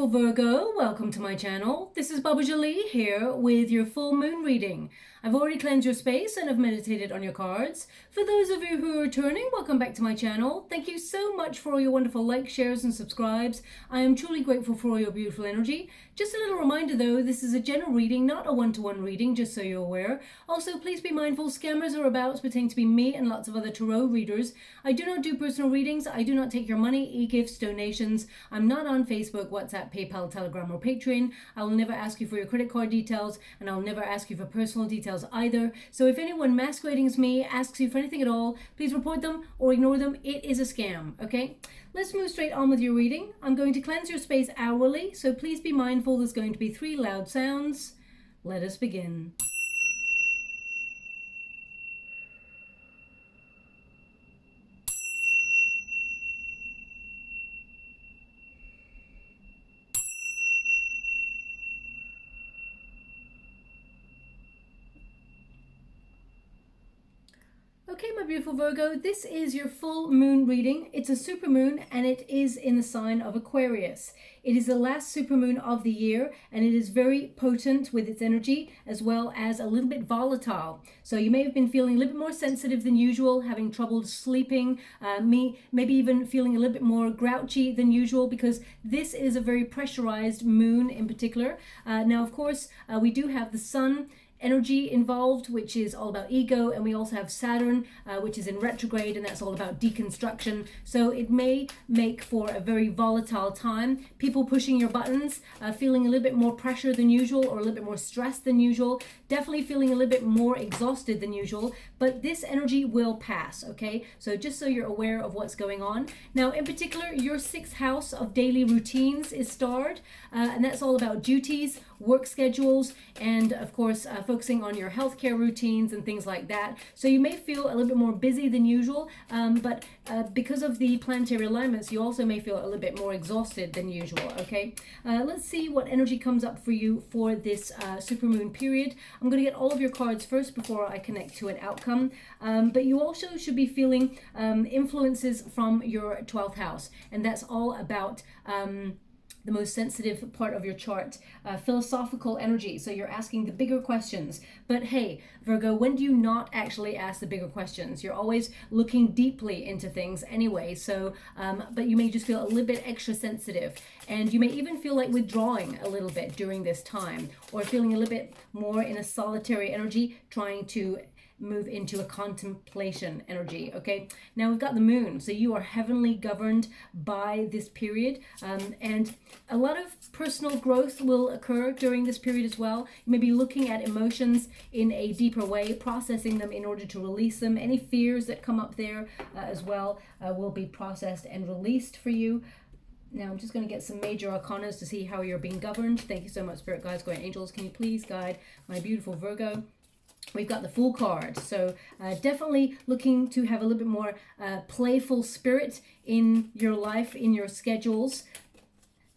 beautiful Virgo, welcome to my channel. This is Baba Jolie here with your full moon reading. I've already cleansed your space and I've meditated on your cards. For those of you who are returning, welcome back to my channel. Thank you so much for all your wonderful likes, shares and subscribes. I am truly grateful for all your beautiful energy. Just a little reminder though, this is a general reading, not a one-to-one reading, just so you're aware. Also, please be mindful, scammers are about to pretend to be me and lots of other tarot readers. I do not do personal readings. I do not take your money, e-gifts, donations. I'm not on Facebook, WhatsApp, PayPal, Telegram or Patreon. I will never ask you for your credit card details and I'll never ask you for personal details either. So if anyone masquerading as me asks you for anything at all, please report them or ignore them. It is a scam, okay? Let's move straight on with your reading. I'm going to cleanse your space hourly, so please be mindful there's going to be 3 loud sounds. Let us begin. Okay, my beautiful Virgo, this is your full moon reading. It's a supermoon and it is in the sign of Aquarius. It is the last supermoon of the year and it is very potent with its energy as well as a little bit volatile. So you may have been feeling a little bit more sensitive than usual, having trouble sleeping, maybe even feeling a little bit more grouchy than usual because this is a very pressurized moon in particular. Now, of course, we do have the sun energy involved, which is all about ego, and we also have Saturn, which is in retrograde, and that's all about deconstruction. So it may make for a very volatile time. People pushing your buttons, feeling a little bit more pressure than usual or a little bit more stressed than usual, definitely feeling a little bit more exhausted than usual, but this energy will pass, okay? So just so you're aware of what's going on. Now, in particular, your 6th house of daily routines is starred, and that's all about duties, work schedules, and of course, focusing on your healthcare routines and things like that. So you may feel a little bit more busy than usual, but because of the planetary alignments, you also may feel a little bit more exhausted than usual, okay? Let's see what energy comes up for you for this supermoon period. I'm going to get all of your cards first before I connect to an outcome, but you also should be feeling influences from your 12th house, and that's all about the most sensitive part of your chart, philosophical energy. So you're asking the bigger questions. But hey, Virgo, when do you not actually ask the bigger questions? You're always looking deeply into things anyway. So, but you may just feel a little bit extra sensitive. And you may even feel like withdrawing a little bit during this time, or feeling a little bit more in a solitary energy, trying to move into a contemplation energy, okay? Now we've got the moon, so you are heavenly governed by this period, and a lot of personal growth will occur during this period as well. You may be looking at emotions in a deeper way, processing them in order to release them. Any fears that come up there as well will be processed and released for you. Now I'm just going to get some major arcanas to see how you're being governed. Thank you so much, Spirit Guides, Guardian Angels. Can you please guide my beautiful Virgo? We've got the Fool card, so definitely looking to have a little bit more playful spirit in your life, in your schedules.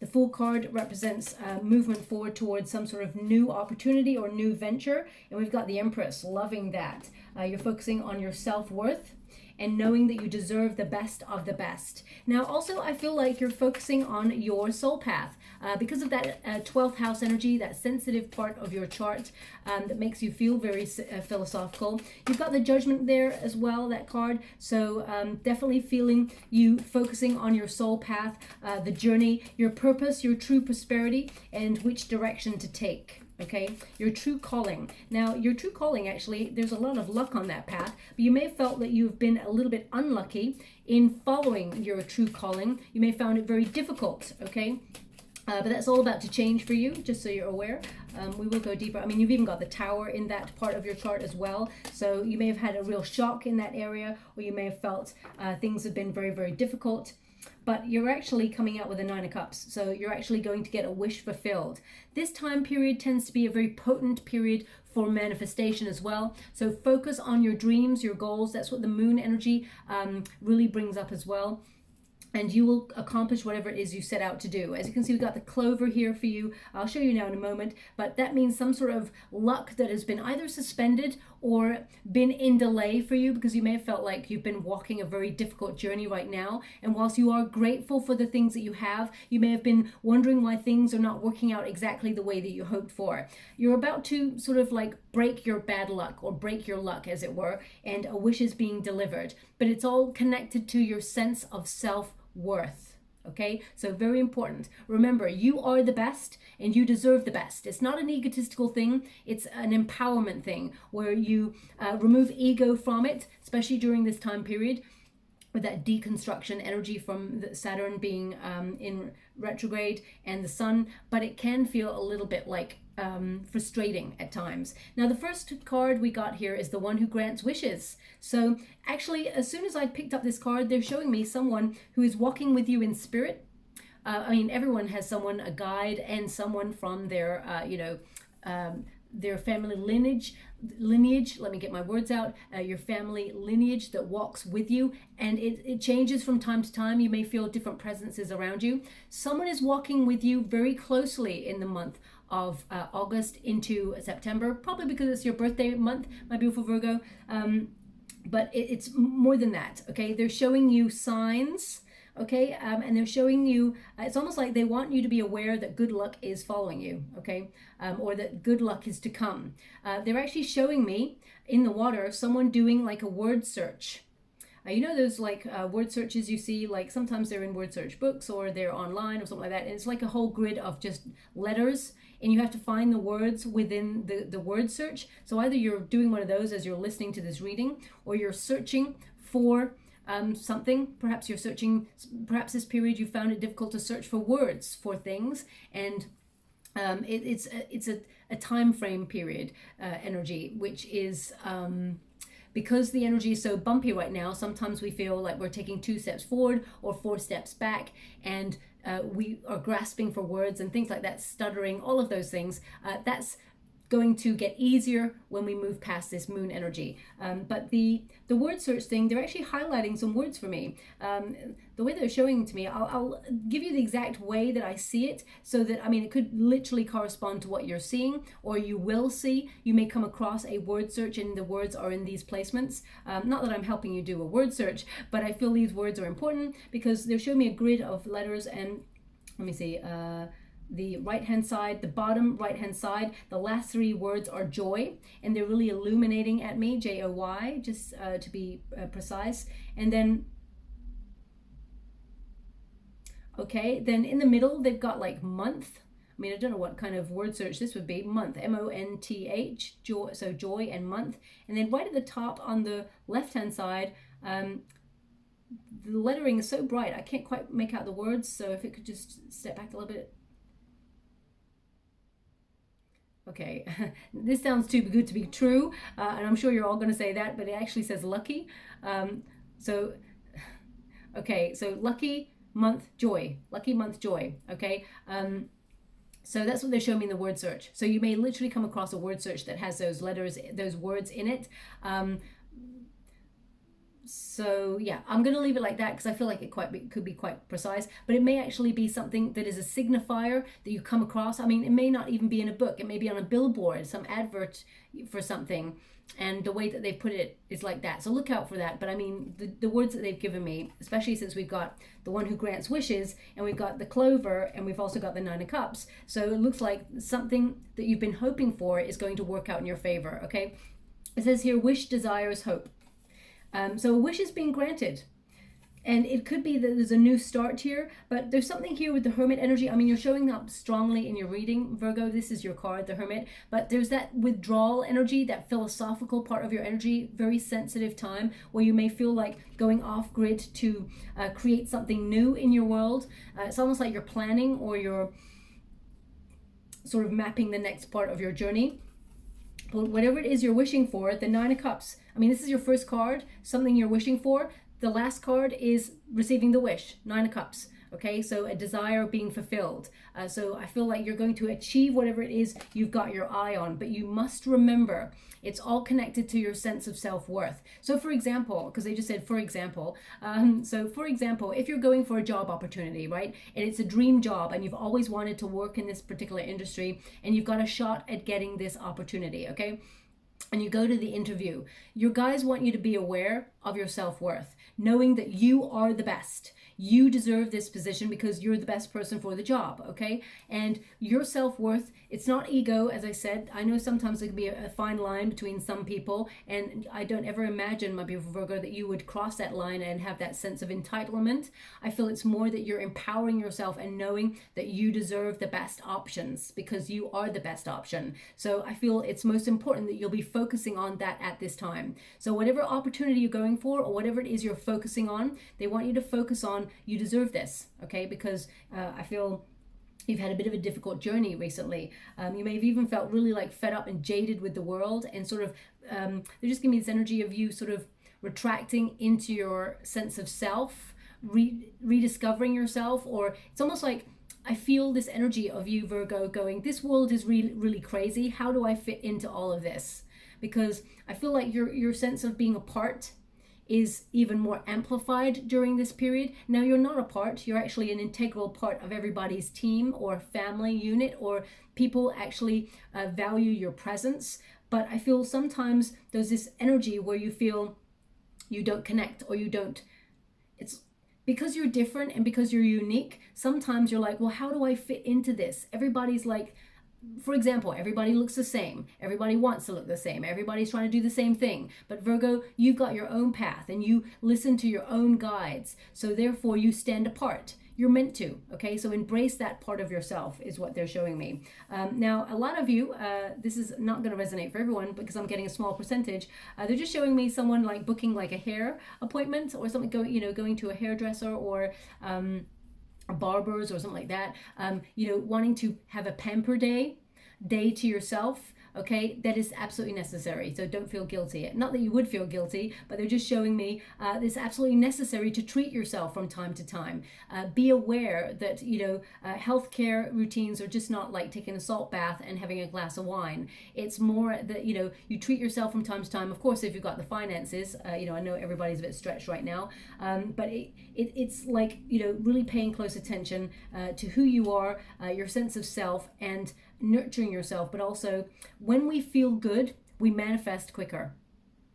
The Fool card represents movement forward towards some sort of new opportunity or new venture, and we've got the Empress, loving that. You're focusing on your self-worth and knowing that you deserve the best of the best. Now, also, I feel like you're focusing on your soul path because of that 12th house energy, that sensitive part of your chart that makes you feel very philosophical. You've got the Judgment there as well, that card. So definitely feeling you focusing on your soul path, the journey, your purpose, your true prosperity, and which direction to take. Okay, your true calling. Now, your true calling, actually, there's a lot of luck on that path, but you may have felt that you've been a little bit unlucky in following your true calling. You may have found it very difficult, okay? But that's all about to change for you, just so you're aware. We will go deeper. I mean, you've even got the Tower in that part of your chart as well. So you may have had a real shock in that area, or you may have felt things have been very, very difficult. But you're actually coming out with a 9 of Cups. So you're actually going to get a wish fulfilled. This time period tends to be a very potent period for manifestation as well. So focus on your dreams, your goals. That's what the moon energy really brings up as well. and you will accomplish whatever it is you set out to do. As you can see, we've got the clover here for you. I'll show you now in a moment, but that means some sort of luck that has been either suspended or been in delay for you, because you may have felt like you've been walking a very difficult journey right now. And whilst you are grateful for the things that you have, you may have been wondering why things are not working out exactly the way that you hoped for. You're about to sort of like break your bad luck, or break your luck as it were, and a wish is being delivered. But it's all connected to your sense of self-worth. Okay, so very important. Remember, you are the best and you deserve the best. It's not an egotistical thing, it's an empowerment thing where you remove ego from it, especially during this time period with that deconstruction energy from the Saturn being in retrograde and the Sun, but it can feel a little bit like frustrating at times. Now, the first card we got here is the one who grants wishes. So actually, as soon as I picked up this card, they're showing me someone who is walking with you in spirit. I mean, everyone has someone, a guide, and someone from their, their family lineage, let me get my words out, your family lineage that walks with you, and it changes from time to time. You may feel different presences around you. Someone is walking with you very closely in the month of August into September, probably because it's your birthday month, my beautiful Virgo, but it's more than that. Okay, they're showing you signs, okay, and they're showing you, it's almost like they want you to be aware that good luck is following you, okay, or that good luck is to come. They're actually showing me in the water someone doing like a word search. You know those like word searches you see, like sometimes they're in word search books or they're online or something like that, and it's like a whole grid of just letters, and you have to find the words within the word search. So either you're doing one of those as you're listening to this reading, or you're searching for something. Perhaps you're searching, perhaps this period you found it difficult to search for words for things, and it's a time frame period energy, which is because the energy is so bumpy right now. Sometimes we feel like we're taking 2 steps forward or 4 steps back, and we are grasping for words and things like that, stuttering, all of those things. That's going to get easier when we move past this moon energy. But the word search thing, they're actually highlighting some words for me. The way they're showing to me, I'll give you the exact way that I see it, so that, I mean, it could literally correspond to what you're seeing, or you will see. You may come across a word search and the words are in these placements. Not that I'm helping you do a word search, but I feel these words are important because they're showing me a grid of letters, and let me see, the right hand side, the bottom right hand side, the last 3 words are joy, and they're really illuminating at me, J-O-Y, just to be precise. And then, okay, then in the middle they've got like month. I mean, I don't know what kind of word search this would be. Month, M-O-N-T-H, joy, so joy and month. And then right at the top on the left hand side, the lettering is so bright I can't quite make out the words, so if it could just step back a little bit. Okay, this sounds too good to be true, and I'm sure you're all going to say that, but it actually says lucky. Okay, so lucky month joy, lucky month joy, okay? So that's what they're showing me in the word search. So you may literally come across a word search that has those letters, those words in it. So yeah, I'm going to leave it like that because I feel like it could be quite precise, but it may actually be something that is a signifier that you come across. I mean, it may not even be in a book. It may be on a billboard, some advert for something, and the way that they put it is like that. So look out for that. But I mean, the words that they've given me, especially since we've got the one who grants wishes, and we've got the clover, and we've also got the 9 of Cups. So it looks like something that you've been hoping for is going to work out in your favor, okay? It says here, wish, desires, hope. So a wish is being granted, and it could be that there's a new start here, but there's something here with the Hermit energy. I mean, you're showing up strongly in your reading, Virgo. This is your card, the Hermit, but there's that withdrawal energy, that philosophical part of your energy, very sensitive time where you may feel like going off grid to create something new in your world. It's almost like you're planning, or you're sort of mapping the next part of your journey. But whatever it is you're wishing for, the 9 of Cups, I mean, this is your first card, something you're wishing for. The last card is receiving the wish, 9 of Cups. Okay, so a desire being fulfilled. So I feel like you're going to achieve whatever it is you've got your eye on, but you must remember it's all connected to your sense of self-worth. So for example, because they just said for example, so for example, if you're going for a job opportunity, right, and it's a dream job and you've always wanted to work in this particular industry and you've got a shot at getting this opportunity, okay, and you go to the interview, your guys want you to be aware of your self-worth, knowing that you are the best. You deserve this position because you're the best person for the job, okay? And your self-worth, it's not ego, as I said. I know sometimes it can be a fine line between some people, and I don't ever imagine, my beautiful Virgo, that you would cross that line and have that sense of entitlement. I feel it's more that you're empowering yourself and knowing that you deserve the best options because you are the best option. So I feel it's most important that you'll be focusing on that at this time. So whatever opportunity you're going for or whatever it is you're focusing on, they want you to focus on you deserve this, okay? Because I feel you've had a bit of a difficult journey recently. You may have even felt really like fed up and jaded with the world, and sort of they just give me this energy of you sort of retracting into your sense of self, rediscovering yourself, or it's almost like I feel this energy of you, Virgo, going, this world is really, really crazy. How do I fit into all of this? Because I feel like your sense of being a part is even more amplified during this period. Now you're not a part, you're actually an integral part of everybody's team or family unit, or people actually value your presence. But I feel sometimes there's this energy where you feel you don't connect, or you don't, it's because you're different and because you're unique. Sometimes you're like, well, how do I fit into this? Everybody's like, for example, everybody looks the same. Everybody wants to look the same. Everybody's trying to do the same thing. But Virgo, you've got your own path and you listen to your own guides. So therefore you stand apart. You're meant to, okay? So embrace that part of yourself is what they're showing me. Now, a lot of you, this is not going to resonate for everyone because I'm getting a small percentage. They're just showing me someone like booking like a hair appointment or something, going to a hairdresser or barbers or something like that, wanting to have a pamper day to yourself, okay? That is absolutely necessary, so don't feel guilty. Not that you would feel guilty, but they're just showing me it's absolutely necessary to treat yourself from time to time. Be aware that healthcare routines are just not like taking a salt bath and having a glass of wine. It's more that you treat yourself from time to time. Of course, if you've got the finances, I know everybody's a bit stretched right now, but it's like really paying close attention to who you are, your sense of self, and nurturing yourself. But also, when we feel good, we manifest quicker.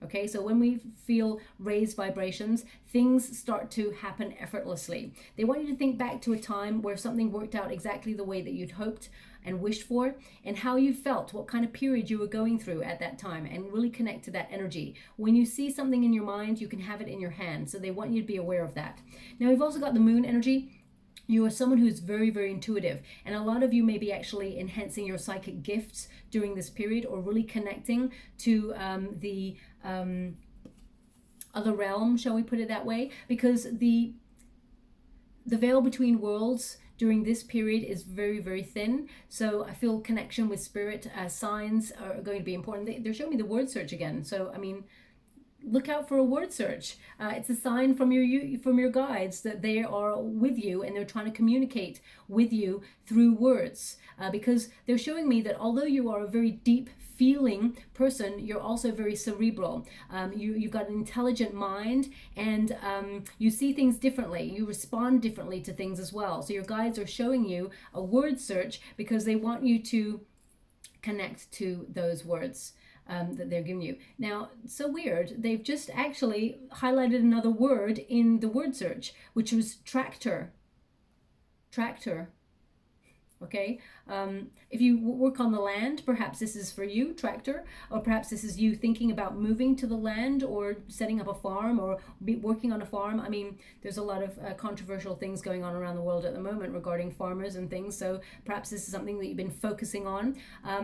Okay, so when we feel raised vibrations, things start to happen effortlessly. They want you to think back to a time where something worked out exactly the way that you'd hoped and wished for, and how you felt, what kind of period you were going through at that time, and really connect to that energy. When you see something in your mind, you can have it in your hand. So they want you to be aware of that. Now, we've also got the moon energy. You are someone who's very, very intuitive, and a lot of you may be actually enhancing your psychic gifts during this period, or really connecting to the other realm, shall we put it that way, because the veil between worlds during this period is very, very thin. So I feel connection with spirit signs are going to be important. They're showing me the word search again. So I mean, look out for a word search. It's a sign from your guides that they are with you and they're trying to communicate with you through words, because they're showing me that although you are a very deep feeling person, you're also very cerebral. You've got an intelligent mind, and you see things differently. You respond differently to things as well. So your guides are showing you a word search because they want you to connect to those words that they're giving you. Now, so weird, they've just actually highlighted another word in the word search, which was tractor. Okay, if you work on the land, perhaps this is for you, tractor, or perhaps this is you thinking about moving to the land or setting up a farm or working on a farm. I mean, there's a lot of controversial things going on around the world at the moment regarding farmers and things, so perhaps this is something that you've been focusing on.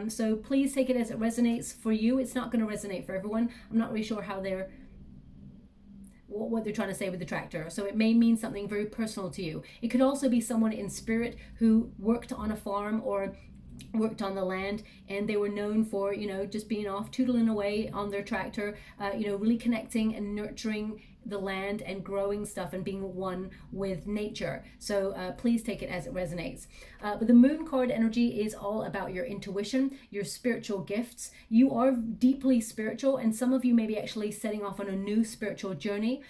So please take it as it resonates for you. It's not going to resonate for everyone. I'm not really sure how what they're trying to say with the tractor. So it may mean something very personal to you. It could also be someone in spirit who worked on a farm or worked on the land, and they were known for, just being off tootling away on their tractor, really connecting and nurturing the land and growing stuff and being one with nature. So please take it as it resonates. But the moon card energy is all about your intuition, your spiritual gifts. You are deeply spiritual, and some of you may be actually setting off on a new spiritual journey,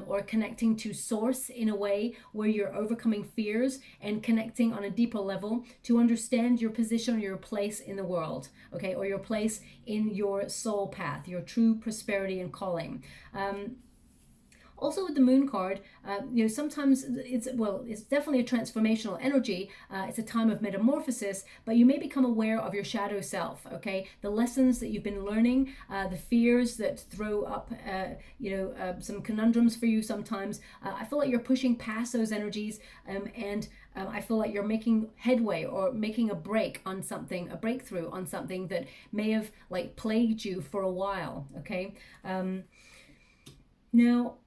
or connecting to source in a way where you're overcoming fears and connecting on a deeper level to understand your position or your place in the world, okay, or your place in your soul path, your true prosperity and calling. Also with the moon card, you know, sometimes it's definitely a transformational energy. It's a time of metamorphosis, but you may become aware of your shadow self, okay? The lessons that you've been learning, the fears that throw up, some conundrums for you sometimes. I feel like you're pushing past those energies, and I feel like you're making headway or making a break on something, a breakthrough on something that may have like plagued you for a while, okay? Now,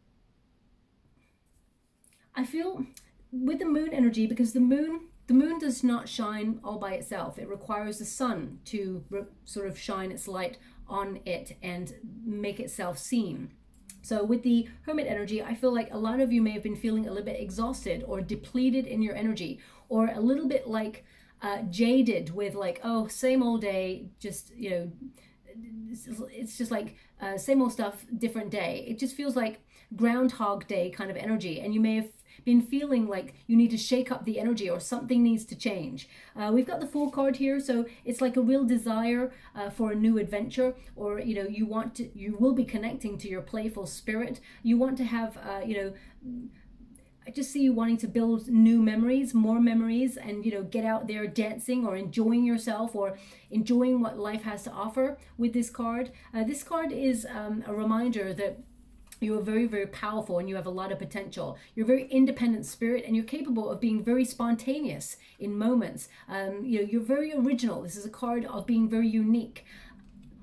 I feel with the moon energy, because the moon does not shine all by itself. It requires the sun to sort of shine its light on it and make itself seen. So with the Hermit energy, I feel like a lot of you may have been feeling a little bit exhausted or depleted in your energy, or a little bit like jaded with like, oh, same old day, just, you know, it's just like same old stuff, different day. It just feels like Groundhog Day kind of energy, and you may have been feeling like you need to shake up the energy or something needs to change. We've got the Fool card here, so it's like a real desire for a new adventure, or you know, you will be connecting to your playful spirit. You want to have I just see you wanting to build new memories, more memories, and you know, get out there dancing or enjoying yourself or enjoying what life has to offer with this card. This card is a reminder that you are very, very powerful and you have a lot of potential. You're a very independent spirit and you're capable of being very spontaneous in moments. You're very original. This is a card of being very unique.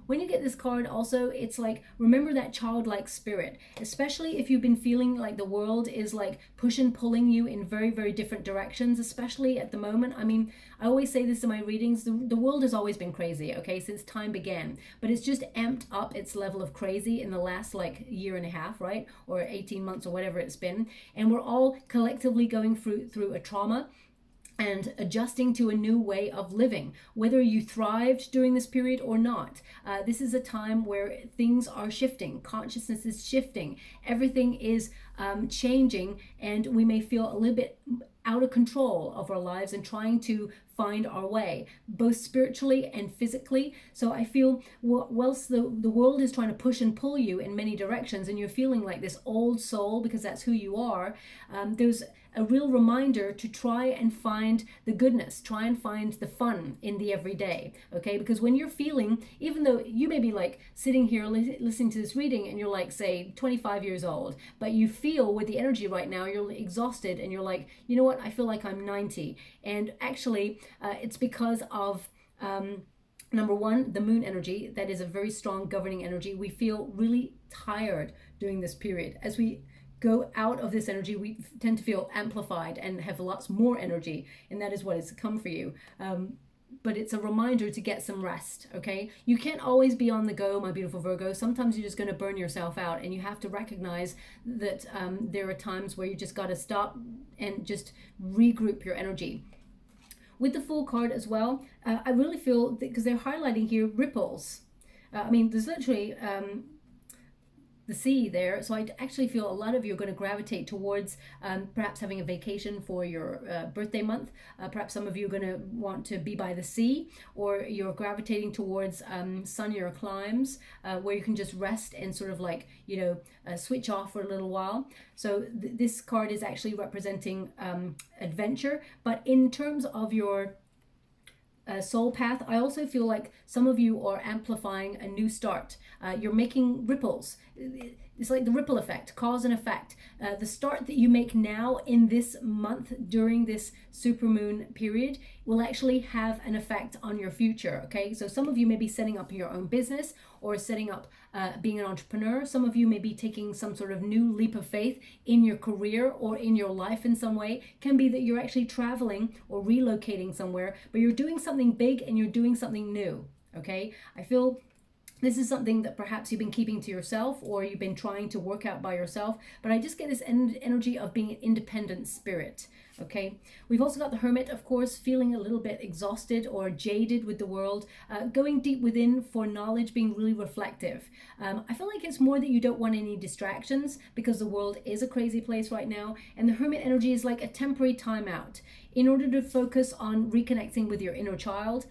When you get this card also, it's like, remember that childlike spirit, especially if you've been feeling like the world is like pulling you in very, very different directions, especially at the moment. I mean, I always say this in my readings, the world has always been crazy, okay, since time began, but it's just amped up its level of crazy in the last like year and a half, right? Or 18 months or whatever it's been. And we're all collectively going through a trauma and adjusting to a new way of living, whether you thrived during this period or not. This is a time where things are shifting, consciousness is shifting, everything is changing, and we may feel a little bit out of control of our lives and trying to find our way, both spiritually and physically. So I feel whilst the world is trying to push and pull you in many directions and you're feeling like this old soul because that's who you are, there's a real reminder to try and find the goodness, try and find the fun in the everyday, okay? Because when you're feeling, even though you may be like sitting here listening to this reading and you're like, say, 25 years old, but you feel with the energy right now, you're exhausted and you're like, you know what, I feel like I'm 90. And actually, it's because of number one, the moon energy. That is a very strong governing energy. We feel really tired during this period. As we go out of this energy, we tend to feel amplified and have lots more energy, and that is what has come for you. But it's a reminder to get some rest, okay? You can't always be on the go, my beautiful Virgo. Sometimes you're just going to burn yourself out, and you have to recognize that there are times where you just got to stop and just regroup your energy. With the Fool card as well, I really feel that because they're highlighting here ripples. I mean, there's literally the sea there, so I actually feel a lot of you are going to gravitate towards perhaps having a vacation for your birthday month. Perhaps some of you are going to want to be by the sea, or you're gravitating towards sunnier climes where you can just rest and sort of like, you know, switch off for a little while. So this card is actually representing adventure, but in terms of your soul path, I also feel like some of you are amplifying a new start. You're making ripples. It's like the ripple effect, cause and effect. The start that you make now in this month during this supermoon period will actually have an effect on your future, okay? So some of you may be setting up your own business or setting up being an entrepreneur. Some of you may be taking some sort of new leap of faith in your career or in your life in some way. It can be that you're actually traveling or relocating somewhere, but you're doing something big and you're doing something new, okay? I feel This is something that perhaps you've been keeping to yourself, or you've been trying to work out by yourself, but I just get this energy of being an independent spirit. Okay, we've also got the Hermit, of course, feeling a little bit exhausted or jaded with the world, going deep within for knowledge, being really reflective. I feel like it's more that you don't want any distractions, because the world is a crazy place right now, and the Hermit energy is like a temporary timeout in order to focus on reconnecting with your inner child.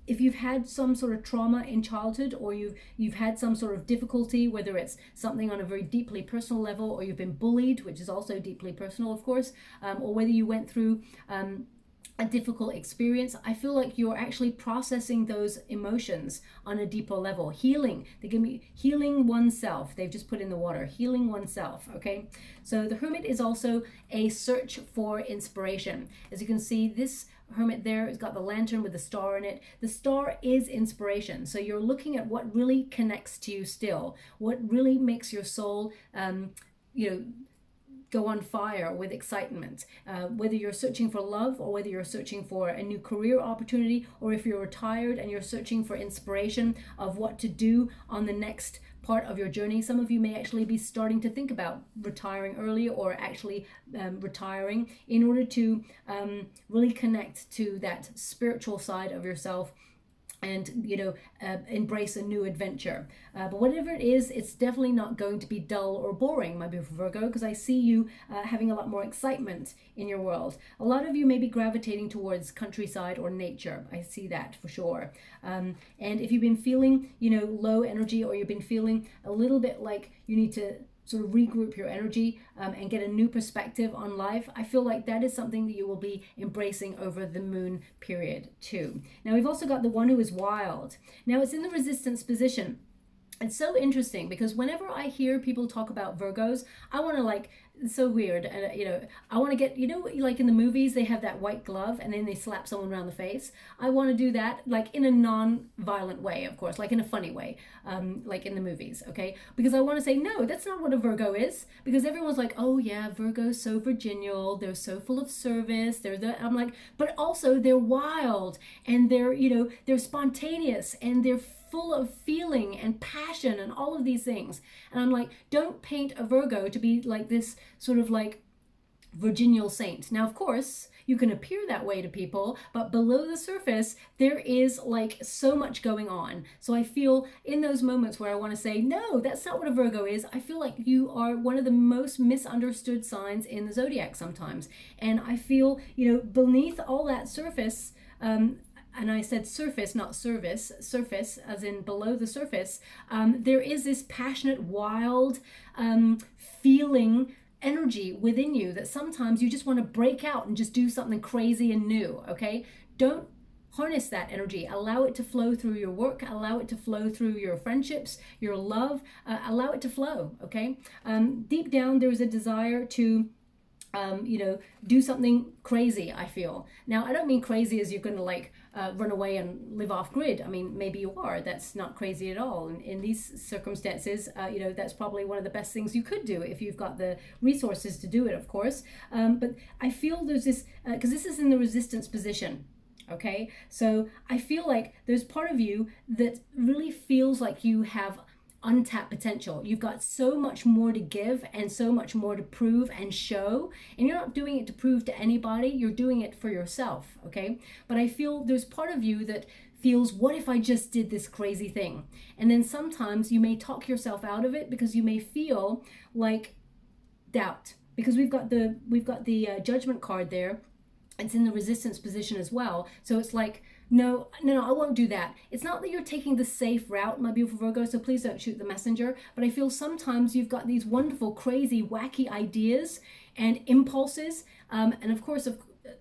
If you've had some sort of trauma in childhood, or you've had some sort of difficulty, whether it's something on a very deeply personal level, or you've been bullied, which is also deeply personal, of course, or whether you went through a difficult experience, I feel like you're actually processing those emotions on a deeper level. Healing, they give me healing oneself. They've just put in the water, healing oneself. Okay, so the Hermit is also a search for inspiration. As you can see, this Hermit there has got the lantern with the star in it. The star is inspiration. So you're looking at what really connects to you still, what really makes your soul, go on fire with excitement, whether you're searching for love, or whether you're searching for a new career opportunity, or if you're retired and you're searching for inspiration of what to do on the next part of your journey. Some of you may actually be starting to think about retiring early, or actually retiring in order to really connect to that spiritual side of yourself, and embrace a new adventure. But whatever it is, it's definitely not going to be dull or boring, my beautiful Virgo, because I see you having a lot more excitement in your world. A lot of you may be gravitating towards countryside or nature. I see that for sure. And if you've been feeling low energy, or you've been feeling a little bit like you need to sort of regroup your energy and get a new perspective on life, I feel like that is something that you will be embracing over the moon period too. Now we've also got the one who is wild. Now it's in the resistance position. It's so interesting, because whenever I hear people talk about Virgos, I want to it's so weird. And I want to get, like in the movies, they have that white glove and then they slap someone around the face. I want to do that, like in a non-violent way, of course, like in a funny way, like in the movies, okay? Because I want to say, no, that's not what a Virgo is. Because everyone's like, oh yeah, Virgo's so virginal, they're so full of service, I'm like, but also they're wild, and they're, they're spontaneous, and they're full of feeling and passion and all of these things. And I'm like, don't paint a Virgo to be like this sort of like virginal saint. Now, of course, you can appear that way to people, but below the surface, there is like so much going on. So I feel in those moments where I want to say, no, that's not what a Virgo is, I feel like you are one of the most misunderstood signs in the zodiac sometimes. And I feel, beneath all that surface, and I said surface, not service, surface as in below the surface, there is this passionate, wild, feeling energy within you that sometimes you just want to break out and just do something crazy and new, okay? Don't harness that energy. Allow it to flow through your work, allow it to flow through your friendships, your love, allow it to flow, okay? Deep down, there's a desire to do something crazy, I feel. Now, I don't mean crazy as you're going to run away and live off grid. I mean, maybe you are. That's not crazy at all. And in these circumstances, that's probably one of the best things you could do if you've got the resources to do it, of course. But I feel there's this, because this is in the resistance position. Okay, so I feel like there's part of you that really feels like you have untapped potential. You've got so much more to give and so much more to prove and show, and you're not doing it to prove to anybody, you're doing it for yourself, okay? But I feel there's part of you that feels, what if I just did this crazy thing? And then sometimes you may talk yourself out of it, because you may feel like doubt, because we've got the judgment card there. It's in the resistance position as well. So it's like, no, I won't do that. It's not that you're taking the safe route, my beautiful Virgo, so please don't shoot the messenger. But I feel sometimes you've got these wonderful, crazy, wacky ideas and impulses. And of course,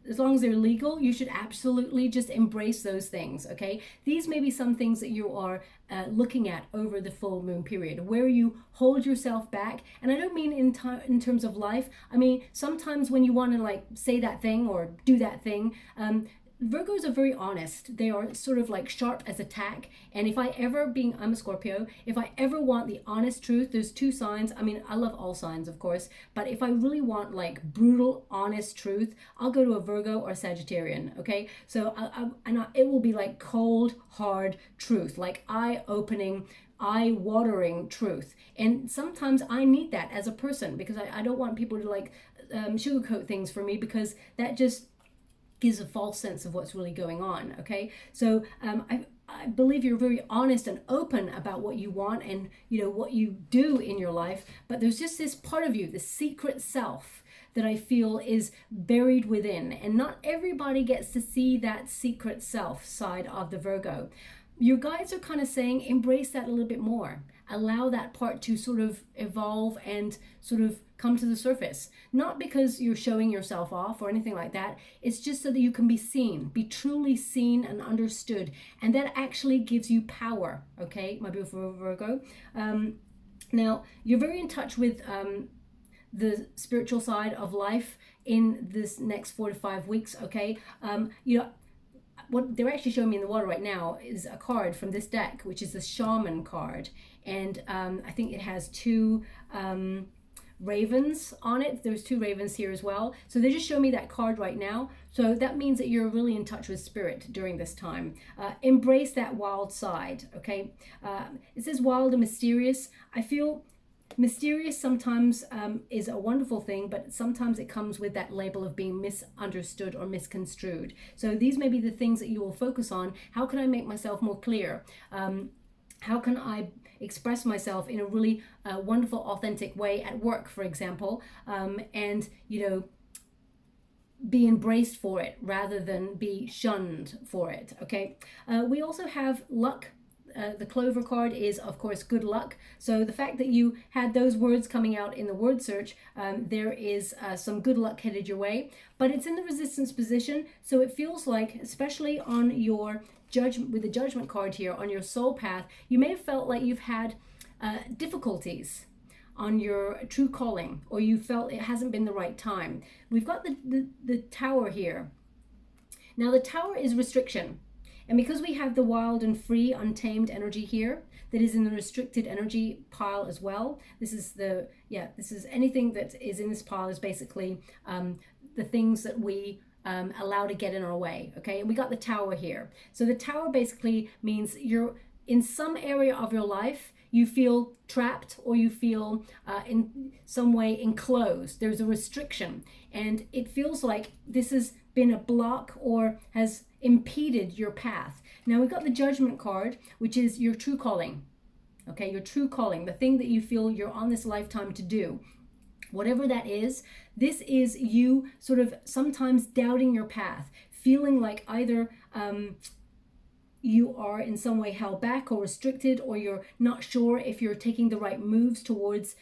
as long as they're legal, you should absolutely just embrace those things, okay? These may be some things that you are looking at over the full moon period, where you hold yourself back. And I don't mean in terms of life. I mean, sometimes when you want to say that thing or do that thing, Virgos are very honest. They are sort of like sharp as a tack. And if I ever, I'm a Scorpio, if I ever want the honest truth, there's two signs. I mean, I love all signs, of course, but if I really want like brutal, honest truth, I'll go to a Virgo or a Sagittarian, okay? So it will be like cold, hard truth, like eye-opening, eye-watering truth. And sometimes I need that as a person, because I don't want people to like sugarcoat things for me, because that just gives a false sense of what's really going on, okay? So I believe you're very honest and open about what you want and, you know, what you do in your life, but there's just this part of you, the secret self, that I feel is buried within, and not everybody gets to see that secret self side of the Virgo. Your guides are kind of saying, embrace that a little bit more. Allow that part to sort of evolve and sort of come to the surface. Not because you're showing yourself off or anything like that. It's just so that you can be seen, be truly seen and understood. And that actually gives you power, okay, my beautiful Virgo. Now, you're very in touch with the spiritual side of life in this next 4 to 5 weeks, okay? You know, what they're actually showing me in the water right now is a card from this deck, which is the Shaman card. And I think it has two ravens on it. There's two ravens here as well. So they just show me that card right now. So that means that you're really in touch with spirit during this time. Embrace that wild side, okay? It says wild and mysterious. I feel mysterious sometimes is a wonderful thing, but sometimes it comes with that label of being misunderstood or misconstrued. So these may be the things that you will focus on. How can I make myself more clear? How can I express myself in a really wonderful, authentic way at work, for example, and, you know, be embraced for it rather than be shunned for it, okay? We also have luck. The Clover card is, of course, good luck. So the fact that you had those words coming out in the word search, there is some good luck headed your way. But it's in the resistance position, so it feels like, especially on your judgment, with the Judgment card here, on your soul path, you may have felt like you've had difficulties on your true calling, or you felt it hasn't been the right time. We've got the Tower here. Now the Tower is restriction. And because we have the wild and free, untamed energy here, that is in the restricted energy pile as well. This is this is anything that is in this pile is basically the things that we allow to get in our way, okay? And we got the Tower here. So the Tower basically means you're in some area of your life, you feel trapped, or you feel in some way enclosed. There's a restriction, and it feels like this has been a block or has impeded your path. Now we've got the Judgment card, which is your true calling, okay? Your true calling, the thing that you feel you're on this lifetime to do. Whatever that is, this is you sort of sometimes doubting your path, feeling like either you are in some way held back or restricted, or you're not sure if you're taking the right moves towards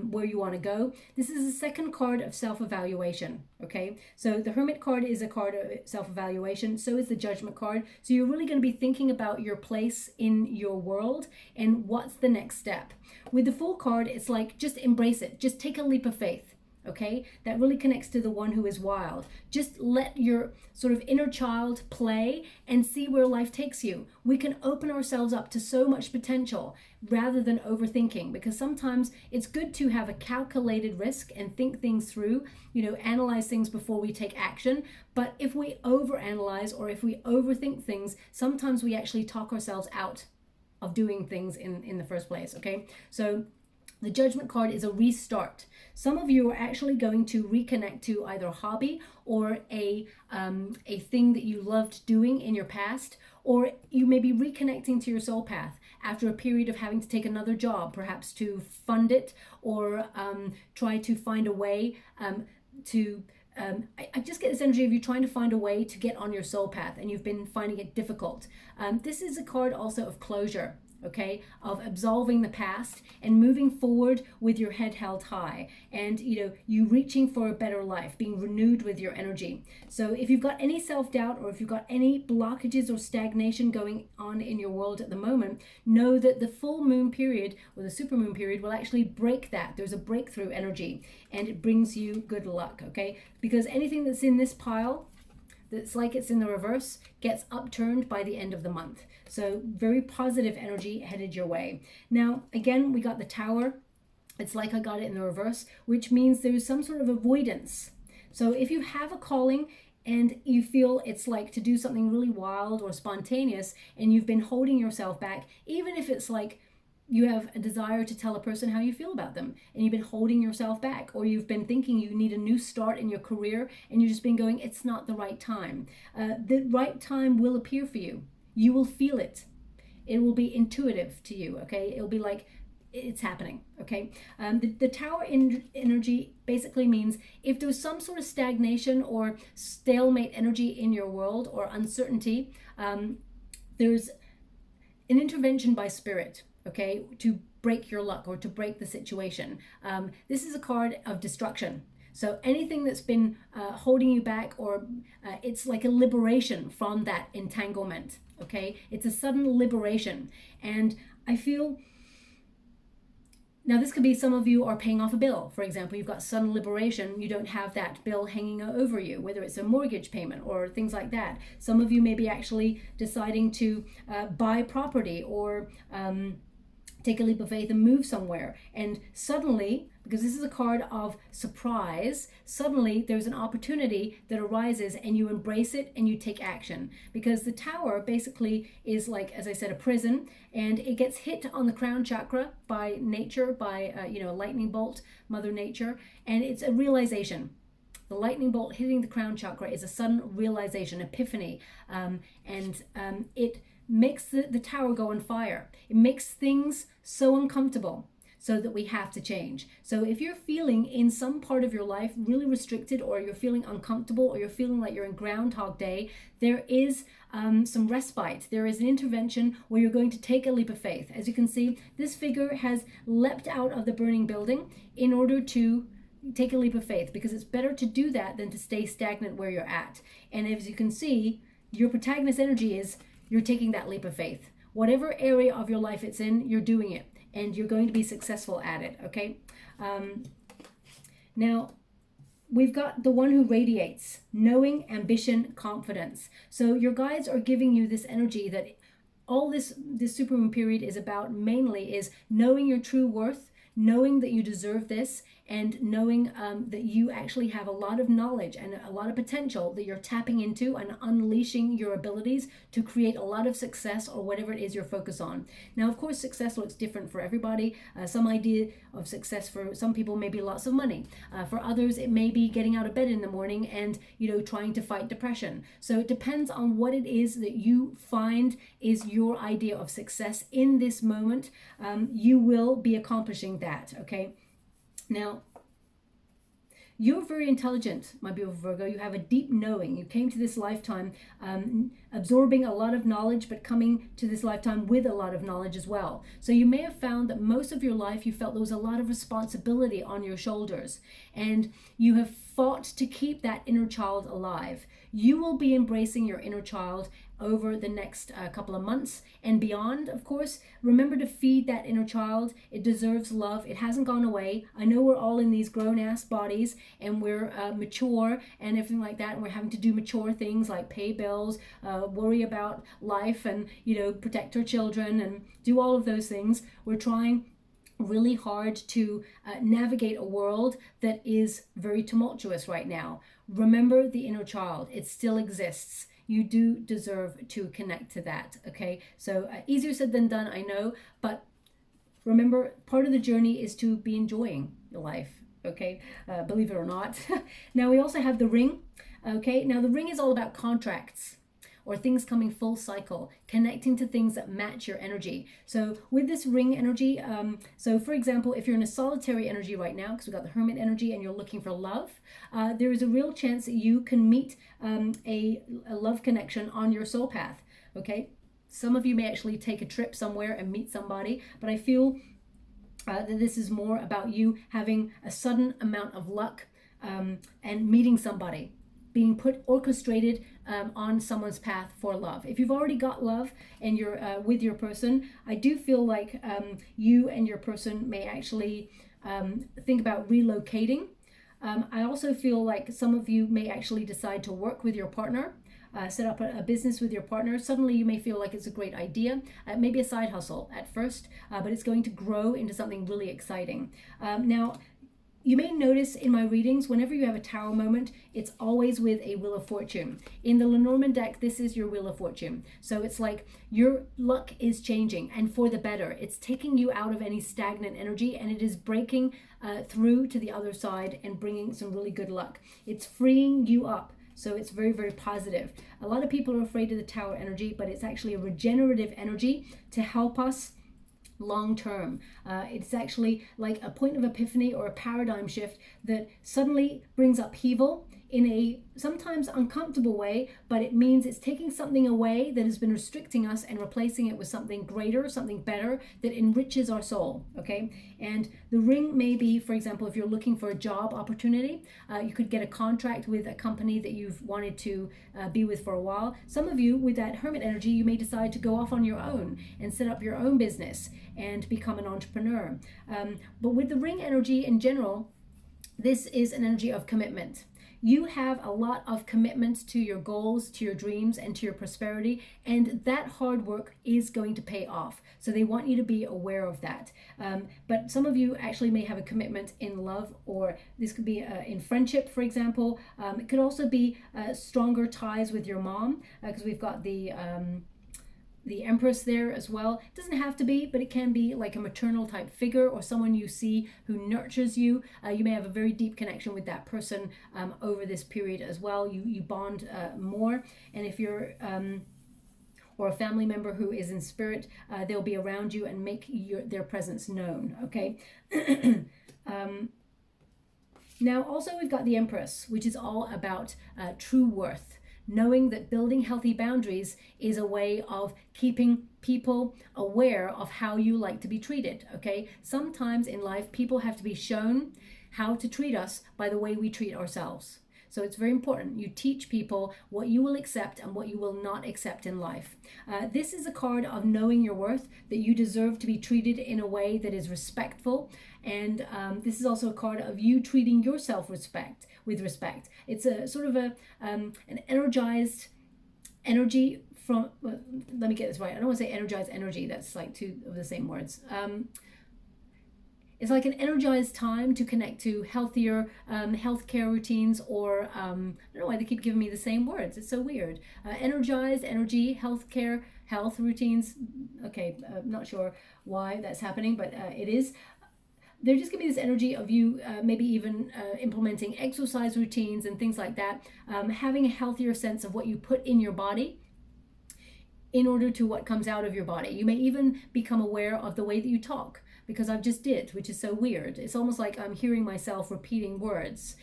where you want to go. This is the second card of self-evaluation, okay? So the Hermit card is a card of self-evaluation, so is the Judgment card. So you're really going to be thinking about your place in your world and what's the next step. With the Fool card, it's like, just embrace it. Just take a leap of faith. Okay, that really connects to the one who is wild. Just let your sort of inner child play and see where life takes you. We can open ourselves up to so much potential rather than overthinking, because sometimes it's good to have a calculated risk and think things through, you know, analyze things before we take action. But if we overanalyze or if we overthink things, sometimes we actually talk ourselves out of doing things in the first place, okay? So the Judgment card is a restart. Some of you are actually going to reconnect to either a hobby or a thing that you loved doing in your past, or you may be reconnecting to your soul path after a period of having to take another job, perhaps to fund it, or try to find a way I just get this energy of you trying to find a way to get on your soul path, and you've been finding it difficult. This is a card also of closure, okay, of absolving the past and moving forward with your head held high, and, you know, you reaching for a better life, being renewed with your energy. So if you've got any self-doubt, or if you've got any blockages or stagnation going on in your world at the moment, know that the full moon period or the supermoon period will actually break that. There's a breakthrough energy, and it brings you good luck, okay? Because anything that's in this pile that's like it's in the reverse gets upturned by the end of the month. So very positive energy headed your way. Now, again, we got the Tower. It's like I got it in the reverse, which means there's some sort of avoidance. So if you have a calling and you feel it's like to do something really wild or spontaneous and you've been holding yourself back, even if it's like you have a desire to tell a person how you feel about them and you've been holding yourself back, or you've been thinking you need a new start in your career and you've just been going, it's not the right time. The right time will appear for you. You will feel it. It will be intuitive to you, okay? It'll be like, it's happening, okay? The Tower energy basically means if there's some sort of stagnation or stalemate energy in your world or uncertainty, there's an intervention by spirit, okay, to break your luck or to break the situation. This is a card of destruction. So anything that's been holding you back, or it's like a liberation from that entanglement, okay? It's a sudden liberation. And I feel, now this could be some of you are paying off a bill. For example, you've got sudden liberation. You don't have that bill hanging over you, whether it's a mortgage payment or things like that. Some of you may be actually deciding to buy property or take a leap of faith and move somewhere. And suddenly, because this is a card of surprise, suddenly there's an opportunity that arises and you embrace it and you take action. Because the Tower basically is like, as I said, a prison, and it gets hit on the crown chakra by nature, by a lightning bolt, Mother Nature, and it's a realization. The lightning bolt hitting the crown chakra is a sudden realization, epiphany, and it makes the Tower go on fire. It makes things so uncomfortable so that we have to change. So if you're feeling in some part of your life really restricted, or you're feeling uncomfortable, or you're feeling like you're in Groundhog Day, there is some respite. There is an intervention where you're going to take a leap of faith. As you can see, this figure has leapt out of the burning building in order to take a leap of faith, because it's better to do that than to stay stagnant where you're at. And as you can see, your protagonist energy is you're taking that leap of faith. Whatever area of your life it's in, you're doing it, and you're going to be successful at it, okay? Now, we've got the one who radiates, knowing, ambition, confidence. So your guides are giving you this energy that all this supermoon period is about, mainly is knowing your true worth, knowing that you deserve this, and knowing that you actually have a lot of knowledge and a lot of potential that you're tapping into and unleashing your abilities to create a lot of success, or whatever it is you're focused on. Now, of course, success looks different for everybody. Some idea of success for some people may be lots of money. For others, it may be getting out of bed in the morning and, trying to fight depression. So it depends on what it is that you find is your idea of success in this moment. You will be accomplishing that, okay? Now, you're very intelligent, my beautiful Virgo. You have a deep knowing. You came to this lifetime absorbing a lot of knowledge, but coming to this lifetime with a lot of knowledge as well. So you may have found that most of your life you felt there was a lot of responsibility on your shoulders, and you have fought to keep that inner child alive. You will be embracing your inner child over the next couple of months and beyond. Of course, remember to feed that inner child. It deserves love. It hasn't gone away. I know we're all in these grown-ass bodies, and we're mature and everything like that, and we're having to do mature things like pay bills, worry about life, and protect our children and do all of those things. We're trying really hard to navigate a world that is very tumultuous right now. Remember the inner child. It still exists. You do deserve to connect to that, okay? So easier said than done, I know, but remember, part of the journey is to be enjoying your life, okay? Believe it or not. Now, we also have the ring, okay? Now, the ring is all about contracts, or things coming full cycle, connecting to things that match your energy. So with this ring energy, so for example, if you're in a solitary energy right now, because we've got the hermit energy and you're looking for love, there is a real chance that you can meet a love connection on your soul path, okay? Some of you may actually take a trip somewhere and meet somebody, but I feel that this is more about you having a sudden amount of luck and meeting somebody, being orchestrated on someone's path for love. If you've already got love and you're with your person, I do feel like you and your person may actually think about relocating. I also feel like some of you may actually decide to work with your partner set up a business with your partner. Suddenly you may feel like it's a great idea, maybe a side hustle at first, but it's going to grow into something really exciting. Now, you may notice in my readings, whenever you have a Tower moment, it's always with a Wheel of Fortune. In the Lenormand deck, this is your Wheel of Fortune. So it's like your luck is changing, and for the better. It's taking you out of any stagnant energy, and it is breaking through to the other side and bringing some really good luck. It's freeing you up. So it's very, very positive. A lot of people are afraid of the Tower energy, but it's actually a regenerative energy to help us long term. It's actually like a point of epiphany or a paradigm shift that suddenly brings upheaval in a sometimes uncomfortable way, but it means it's taking something away that has been restricting us and replacing it with something greater, something better that enriches our soul. Okay, and the ring may be, for example, if you're looking for a job opportunity, you could get a contract with a company that you've wanted to be with for a while. Some of you with that Hermit energy, you may decide to go off on your own and set up your own business and become an entrepreneur. But with the ring energy in general, this is an energy of commitment. You have a lot of commitment to your goals, to your dreams, and to your prosperity, and that hard work is going to pay off. So they want you to be aware of that. But some of you actually may have a commitment in love, or this could be in friendship, for example. It could also be stronger ties with your mom, because we've got the Empress there as well. It doesn't have to be, but it can be like a maternal type figure or someone you see who nurtures you. You may have a very deep connection with that person over this period as well. You bond more. And if you're or a family member who is in spirit, they'll be around you and make their presence known. Okay. Now also we've got the Empress, which is all about true worth. Knowing that building healthy boundaries is a way of keeping people aware of how you like to be treated, okay? Sometimes in life, people have to be shown how to treat us by the way we treat ourselves. So it's very important. You teach people what you will accept and what you will not accept in life. This is a card of knowing your worth, that you deserve to be treated in a way that is respectful. And this is also a card of you treating yourself with respect. It's a sort of an energized energy from, well, let me get this right. I don't want to say energized energy. That's like two of the same words. It's like an energized time to connect to healthier healthcare routines, or I don't know why they keep giving me the same words. It's so weird. Energized energy, healthcare, health routines. Okay, not sure why that's happening, but it is. They're just giving me this energy of you maybe even implementing exercise routines and things like that, having a healthier sense of what you put in your body in order to what comes out of your body. You may even become aware of the way that you talk, because I've just did, which is so weird. It's almost like I'm hearing myself repeating words.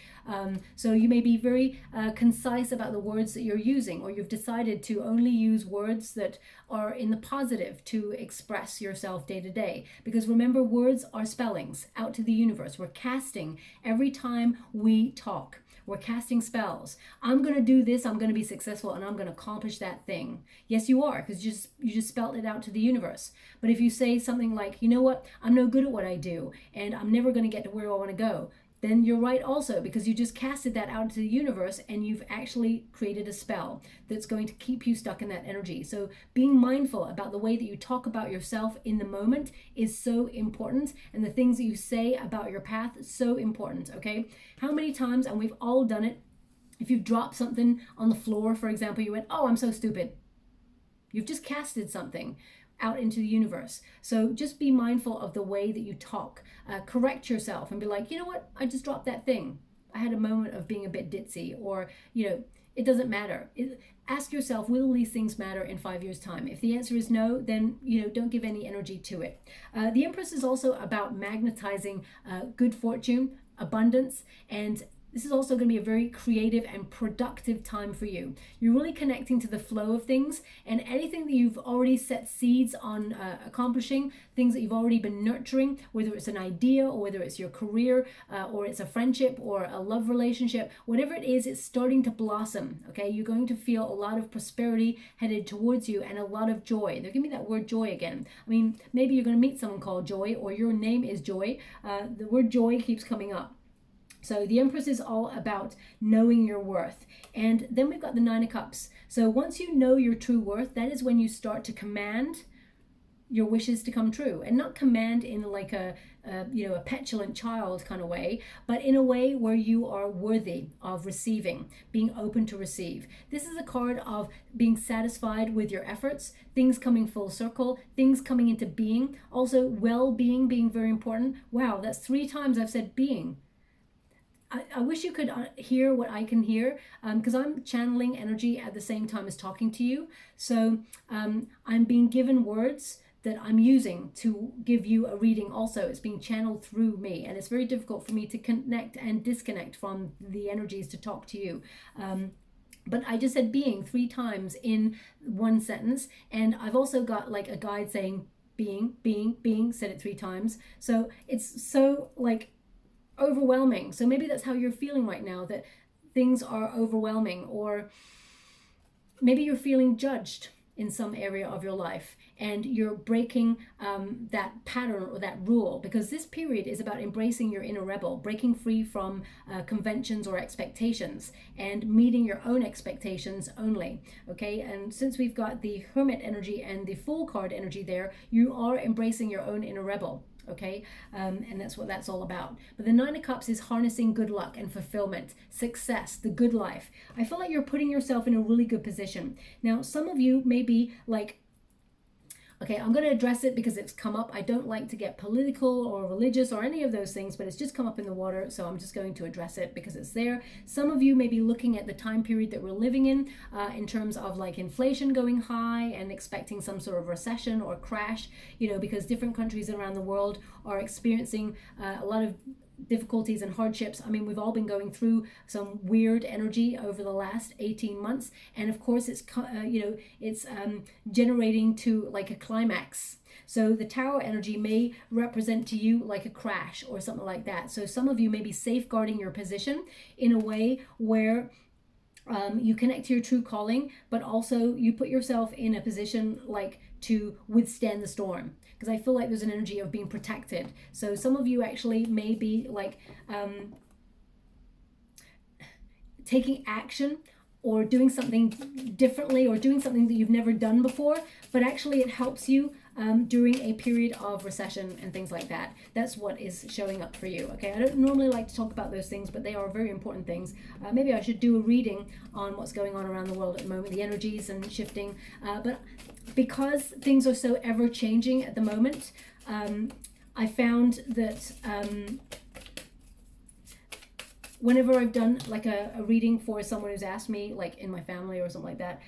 So you may be very concise about the words that you're using, or you've decided to only use words that are in the positive to express yourself day to day. Because remember, words are spellings out to the universe. We're casting every time we talk. We're casting spells. I'm going to do this, I'm going to be successful, and I'm going to accomplish that thing. Yes, you are, because you just spelled it out to the universe. But if you say something like, you know what, I'm no good at what I do, and I'm never going to get to where I want to go, then you're right also, because you just casted that out to the universe and you've actually created a spell that's going to keep you stuck in that energy. So being mindful about the way that you talk about yourself in the moment is so important, and the things that you say about your path is so important, okay? How many times, and we've all done it, if you've dropped something on the floor, for example, you went, oh, I'm so stupid. You've just casted something out into the universe. So just be mindful of the way that you talk. Correct yourself and be like, you know what, I just dropped that thing. I had a moment of being a bit ditzy, or, you know, it doesn't matter. Ask yourself, will these things matter in 5 years' time? If the answer is no, then, you know, don't give any energy to it. The Empress is also about magnetizing good fortune, abundance, and this is also going to be a very creative and productive time for you. You're really connecting to the flow of things, and anything that you've already set seeds on accomplishing, things that you've already been nurturing, whether it's an idea or whether it's your career or it's a friendship or a love relationship, whatever it is, it's starting to blossom, okay? You're going to feel a lot of prosperity headed towards you and a lot of joy. They're giving me that word joy again. I mean, maybe you're going to meet someone called Joy, or your name is Joy. The word joy keeps coming up. So the Empress is all about knowing your worth. And then we've got the Nine of Cups. So once you know your true worth, that is when you start to command your wishes to come true, and not command in like a petulant child kind of way, but in a way where you are worthy of receiving, being open to receive. This is a card of being satisfied with your efforts, things coming full circle, things coming into being. Also well-being being very important. Wow, that's 3 times I've said being. I wish you could hear what I can hear, because I'm channeling energy at the same time as talking to you. So I'm being given words that I'm using to give you a reading also. It's being channeled through me, and it's very difficult for me to connect and disconnect from the energies to talk to you. But I just said being 3 times in one sentence, and I've also got like a guide saying being, said it 3 times. So it's so like overwhelming. So maybe that's how you're feeling right now, that things are overwhelming, or maybe you're feeling judged in some area of your life, and you're breaking that pattern or that rule, because this period is about embracing your inner rebel, breaking free from conventions or expectations, and meeting your own expectations only. Okay, and since we've got the Hermit energy and the Fool card energy there, you are embracing your own inner rebel. Okay, and that's what that's all about. But the Nine of Cups is harnessing good luck and fulfillment, success, the good life. I feel like you're putting yourself in a really good position. Now, some of you may be like, okay, I'm going to address it because it's come up. I don't like to get political or religious or any of those things, but it's just come up in the water, so I'm just going to address it because it's there. Some of you may be looking at the time period that we're living in terms of like inflation going high and expecting some sort of recession or crash, because different countries around the world are experiencing a lot of difficulties and hardships. I mean, we've all been going through some weird energy over the last 18 months, and of course it's generating to like a climax. So the Tower energy may represent to you like a crash or something like that. So some of you may be safeguarding your position in a way where you connect to your true calling, but also you put yourself in a position like to withstand the storm, because I feel like there's an energy of being protected. So some of you actually may be like taking action or doing something differently, or doing something that you've never done before, but actually it helps you during a period of recession and things like that. That's what is showing up for you. Okay, I don't normally like to talk about those things, but they are very important things. Maybe I should do a reading on what's going on around the world at the moment, the energies and shifting. But because things are so ever changing at the moment, I found that whenever I've done like a reading for someone who's asked me, like in my family or something like that,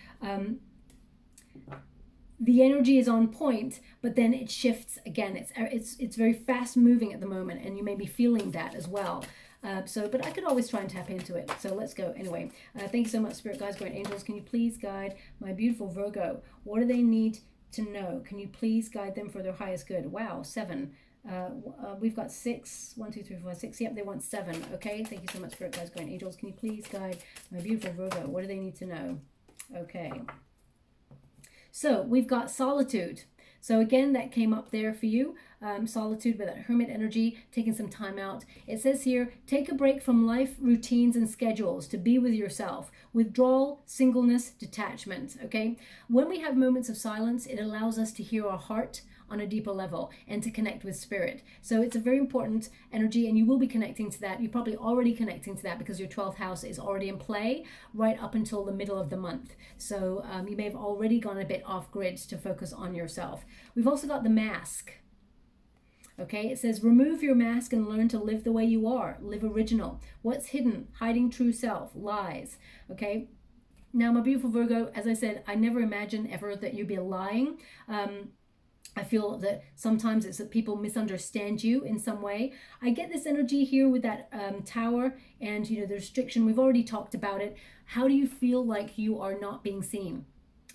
the energy is on point, but then it shifts again. It's very fast moving at the moment, and you may be feeling that as well. But I could always try and tap into it. So let's go anyway. Thank you so much, Spirit Guides, Great Angels. Can you please guide my beautiful Virgo? What do they need to know? Can you please guide them for their highest good? Wow, 7. We've got 6. 1, 2, 3, 4, 5, 6. Yep, they want 7. Okay, thank you so much, Spirit Guides, Great Angels. Can you please guide my beautiful Virgo? What do they need to know? Okay. So we've got solitude. So again, that came up there for you. Solitude with that Hermit energy, taking some time out. It says here, take a break from life routines and schedules to be with yourself. Withdrawal, singleness, detachment. Okay. When we have moments of silence, it allows us to hear our heart on a deeper level and to connect with spirit. So it's a very important energy, and you will be connecting to that. You're probably already connecting to that because your 12th house is already in play right up until the middle of the month. So you may have already gone a bit off grid to focus on yourself. We've also got the mask. Okay, it says remove your mask and learn to live the way you are. Live original. What's hidden? Hiding true self. Lies. Okay. Now, my beautiful Virgo, as I said, I never imagined ever that you'd be lying. I feel that sometimes it's that people misunderstand you in some way. I get this energy here with that Tower and, the restriction. We've already talked about it. How do you feel like you are not being seen?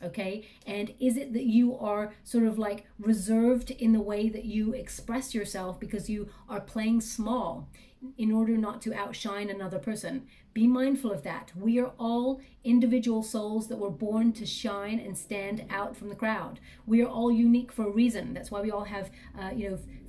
Okay, and is it that you are sort of like reserved in the way that you express yourself because you are playing small in order not to outshine another person? Be mindful of that. We are all individual souls that were born to shine and stand out from the crowd. We are all unique for a reason. That's why we all have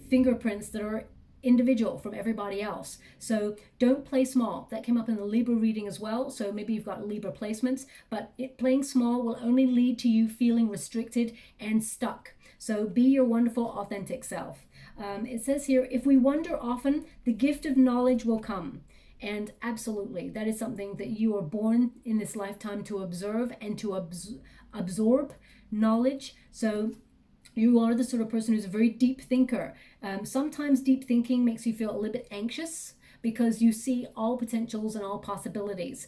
fingerprints that are individual from everybody else. So don't play small. That came up in the Libra reading as well. So maybe you've got Libra placements, but playing small will only lead to you feeling restricted and stuck. So be your wonderful, authentic self. It says here, if we wonder often, the gift of knowledge will come. And absolutely, that is something that you are born in this lifetime to observe and to absorb knowledge. So you are the sort of person who's a very deep thinker. Sometimes deep thinking makes you feel a little bit anxious because you see all potentials and all possibilities,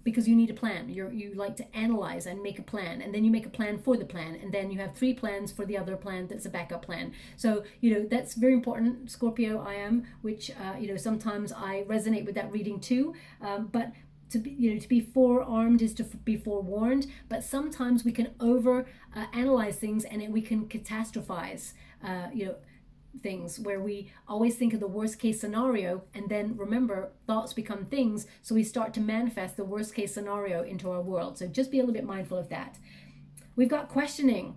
because you need a plan. You like to analyze and make a plan, and then you make a plan for the plan, and then you have 3 plans for the other plan that's a backup plan. So, that's very important, Scorpio I am, which, sometimes I resonate with that reading too. But to be forearmed is to be forewarned, but sometimes we can analyze things, and we can catastrophize, things where we always think of the worst case scenario, and then remember, thoughts become things, so we start to manifest the worst case scenario into our world. So just be a little bit mindful of that. We've got questioning,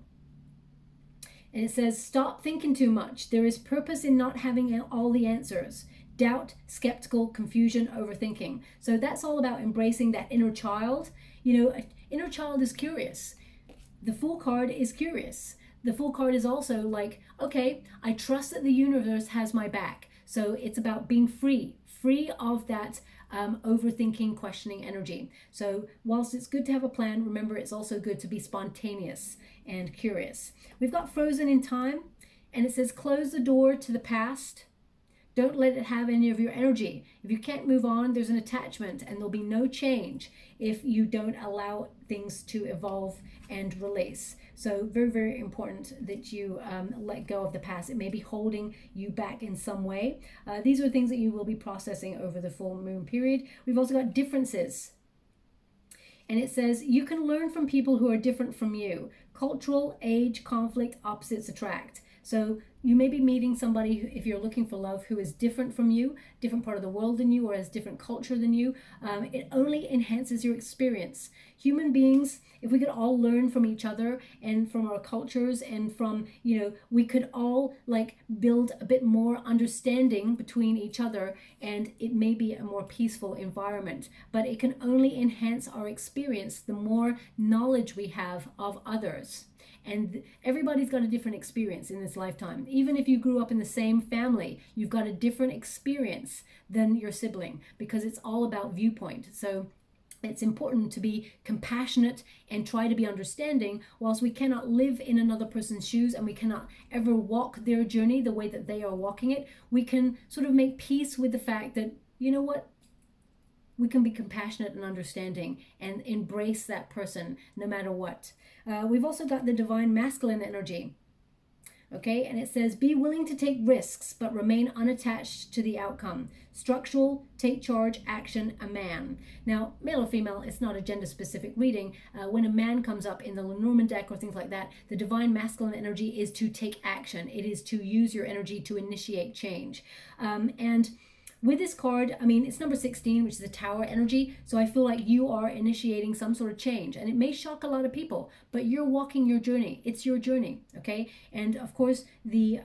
and it says, stop thinking too much. There is purpose in not having all the answers. Doubt, skeptical, confusion, overthinking. So that's all about embracing that inner child. Inner child is curious. The Fool card is curious. The Fool card is also like, okay, I trust that the universe has my back. So it's about being free of that overthinking, questioning energy. So whilst it's good to have a plan, remember it's also good to be spontaneous and curious. We've got frozen in time, and it says, close the door to the past. Don't let it have any of your energy. If you can't move on, there's an attachment, and there'll be no change if you don't allow things to evolve and release. So very, very important that you let go of the past. It may be holding you back in some way. These are things that you will be processing over the full moon period. We've also got differences. And it says, you can learn from people who are different from you. Cultural, age, conflict, opposites attract. So you may be meeting somebody, if you're looking for love, who is different from you, different part of the world than you, or has different culture than you. It only enhances your experience. Human beings, if we could all learn from each other and from our cultures, and from, we could all build a bit more understanding between each other, and it may be a more peaceful environment. But it can only enhance our experience the more knowledge we have of others. And everybody's got a different experience in this lifetime. Even if you grew up in the same family, you've got a different experience than your sibling, because it's all about viewpoint. So it's important to be compassionate and try to be understanding. Whilst we cannot live in another person's shoes, and we cannot ever walk their journey the way that they are walking it, we can sort of make peace with the fact that, we can be compassionate and understanding and embrace that person no matter what. We've also got the divine masculine energy. Okay, and it says, be willing to take risks, but remain unattached to the outcome. Structural, take charge, action, a man. Now, male or female, it's not a gender-specific reading. When a man comes up in the Lenormand deck or things like that, the divine masculine energy is to take action. It is to use your energy to initiate change. And with this card, it's number 16, which is the Tower energy. So I feel like you are initiating some sort of change, and it may shock a lot of people, but you're walking your journey. It's your journey, okay? And of course, the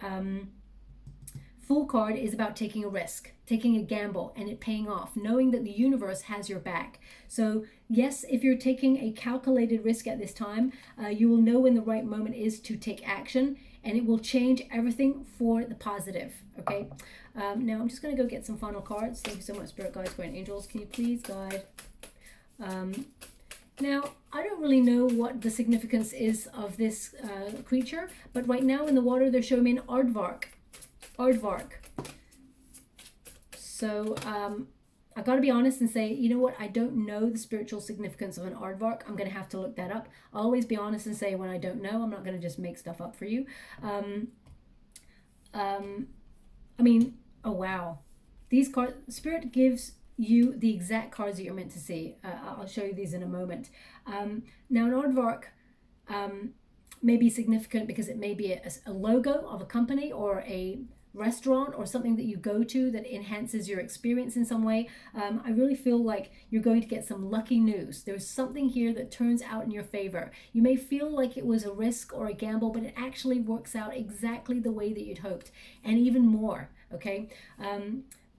Fool card is about taking a risk, taking a gamble, and it paying off, knowing that the universe has your back. So yes, if you're taking a calculated risk at this time, you will know when the right moment is to take action, and it will change everything for the positive, okay? Now I'm just going to go get some final cards. Thank you so much, Spirit Guides, Guardian Angels. Can you please guide? Now, I don't really know what the significance is of this creature, but right now in the water they're showing me an aardvark. Aardvark. So I got to be honest and say, you know what? I don't know the spiritual significance of an aardvark. I'm going to have to look that up. I'll always be honest and say when I don't know. I'm not going to just make stuff up for you. Oh wow. These cards, Spirit gives you the exact cards that you're meant to see. I'll show you these in a moment. Now, an aardvark may be significant because it may be a logo of a company or a restaurant or something that you go to that enhances your experience in some way. I really feel like you're going to get some lucky news. There's something here that turns out in your favor. You may feel like it was a risk or a gamble, but it actually works out exactly the way that you'd hoped, and even more. okay?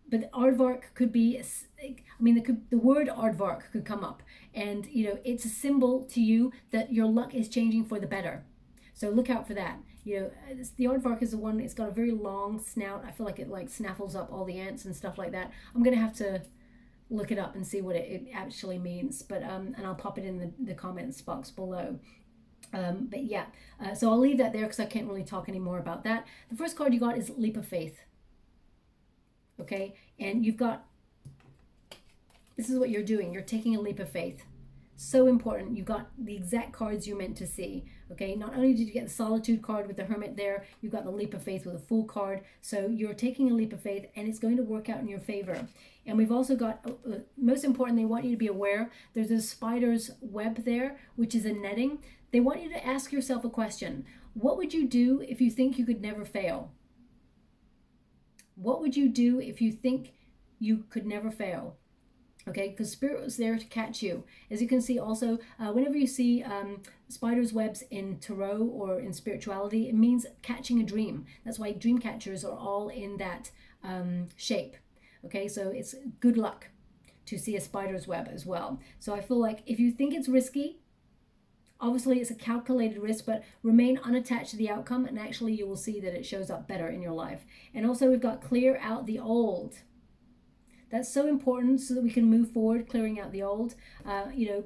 But the aardvark could be, I mean, the word aardvark could come up, and you know, it's a symbol to you that your luck is changing for the better. So look out for that. You know, the aardvark is the one, it's got a very long snout. I feel like it like snaffles up all the ants and stuff like that. I'm gonna have to look it up and see what it actually means, but and I'll pop it in the comments box below. But yeah, so I'll leave that there because I can't really talk anymore about that. The first card you got is Leap of Faith. Okay, and you've got, this is what you're doing. You're taking a leap of faith. So important. You've got the exact cards you're meant to see. Okay, not only did you get the Solitude card with the Hermit there, you've got the Leap of Faith with a Fool card. So you're taking a leap of faith, and it's going to work out in your favor. And we've also got, most importantly, they want you to be aware, there's a spider's web there, which is a netting. They want you to ask yourself a question. What would you do if you think you could never fail? What would you do if you think you could never fail? Okay, because Spirit was there to catch you. As you can see also, whenever you see spider's webs in tarot or in spirituality, it means catching a dream. That's why dream catchers are all in that shape. Okay, so it's good luck to see a spider's web as well. So I feel like if you think it's risky, obviously it's a calculated risk, but remain unattached to the outcome, and actually you will see that it shows up better in your life. And also we've got clear out the old. That's so important so that we can move forward, clearing out the old. They're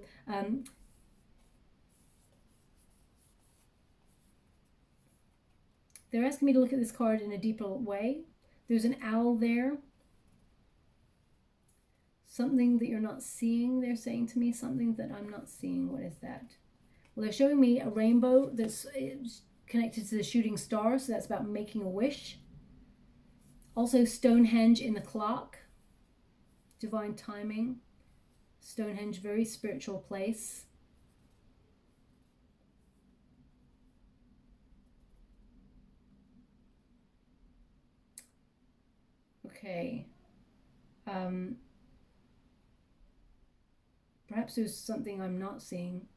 asking me to look at this card in a deeper way. There's an owl there. Something that you're not seeing, they're saying to me. Something that I'm not seeing. What is that? Well, they're showing me a rainbow that's connected to the shooting star, so that's about making a wish. Also Stonehenge in the clock, divine timing. Stonehenge, very spiritual place. Okay. Perhaps there's something I'm not seeing.